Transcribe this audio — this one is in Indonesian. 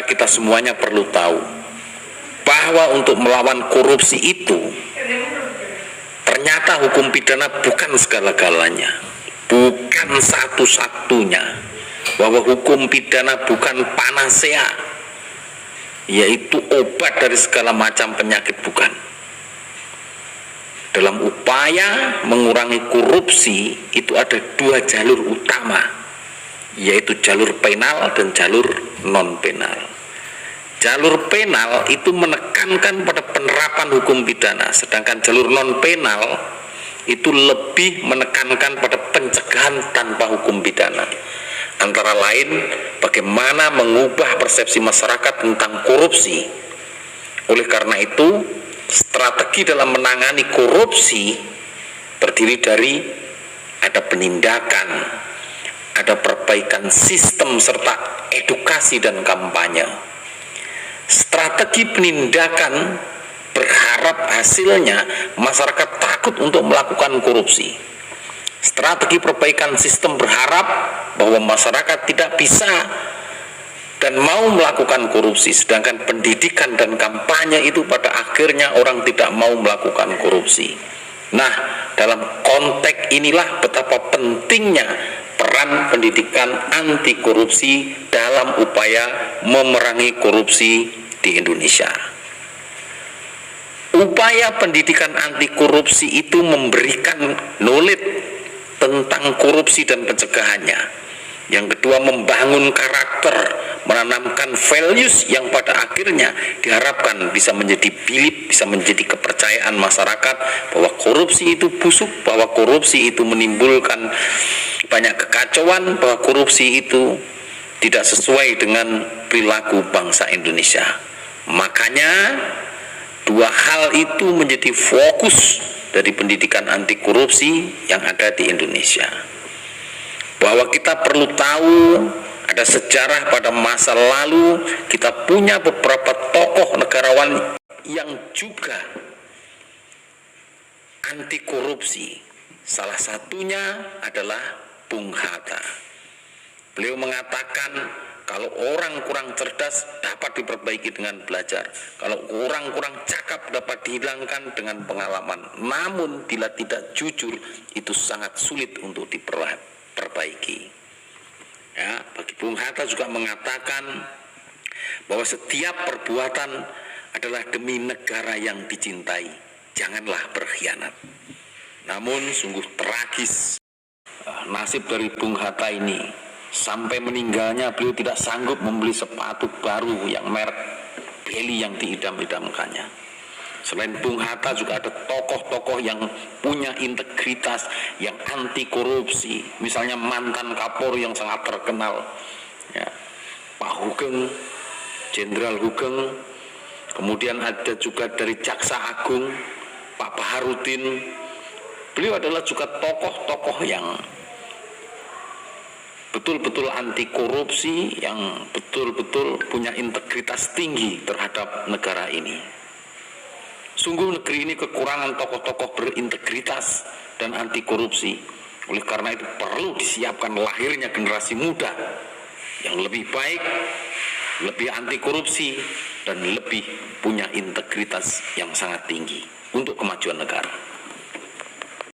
Kita semuanya perlu tahu bahwa untuk melawan korupsi itu ternyata hukum pidana bukan segala-galanya, bukan satu-satunya, bahwa hukum pidana bukan panasea, yaitu obat dari segala macam penyakit, bukan. Dalam upaya mengurangi korupsi itu ada dua jalur utama, yaitu jalur penal dan jalur non-penal. Jalur penal itu menekankan pada penerapan hukum pidana, sedangkan jalur non-penal itu lebih menekankan pada pencegahan tanpa hukum pidana. Antara lain, bagaimana mengubah persepsi masyarakat tentang korupsi. Oleh karena itu, strategi dalam menangani korupsi terdiri dari ada penindakan, ada perbaikan sistem serta edukasi dan kampanye. Strategi penindakan berharap hasilnya masyarakat takut untuk melakukan korupsi. Strategi perbaikan sistem berharap bahwa masyarakat tidak bisa dan mau melakukan korupsi, sedangkan pendidikan dan kampanye itu pada akhirnya orang tidak mau melakukan korupsi. Nah, dalam konteks inilah betapa pentingnya peran pendidikan anti korupsi dalam upaya memerangi korupsi di Indonesia. Upaya pendidikan anti korupsi itu memberikan knowledge tentang korupsi dan pencegahannya. Yang kedua, membangun karakter, menanamkan values yang pada akhirnya diharapkan bisa menjadi belief, bisa menjadi kepercayaan masyarakat bahwa korupsi itu busuk, bahwa korupsi itu menimbulkan banyak kekacauan, bahwa korupsi itu tidak sesuai dengan perilaku bangsa Indonesia. Makanya dua hal itu menjadi fokus dari pendidikan anti korupsi yang ada di Indonesia. Bahwa kita perlu tahu ada sejarah pada masa lalu, kita punya beberapa tokoh negarawan yang juga anti korupsi. Salah satunya adalah Bung Hatta. Beliau mengatakan kalau orang kurang cerdas dapat diperbaiki dengan belajar, kalau orang kurang cakap dapat dihilangkan dengan pengalaman. Namun bila tidak jujur itu sangat sulit untuk diperbaiki. Ya, bagi Bung Hatta juga mengatakan bahwa setiap perbuatan adalah demi negara yang dicintai. Janganlah berkhianat. Namun sungguh tragis nasib dari Bung Hatta ini. Sampai meninggalnya beliau tidak sanggup membeli sepatu baru yang merek Beli yang diidam-idamkannya. Selain Bung Hatta juga ada tokoh-tokoh yang punya integritas, yang anti korupsi. Misalnya mantan Kapolri yang sangat terkenal, ya, Pak Hugeng, Jenderal Hugeng. Kemudian ada juga dari Jaksa Agung, Pak Baharudin. Beliau adalah juga tokoh-tokoh yang betul-betul anti korupsi, yang betul-betul punya integritas tinggi terhadap negara ini. Sungguh negeri ini kekurangan tokoh-tokoh berintegritas dan anti korupsi. Oleh karena itu perlu disiapkan lahirnya generasi muda yang lebih baik, lebih anti korupsi, dan lebih punya integritas yang sangat tinggi untuk kemajuan negara.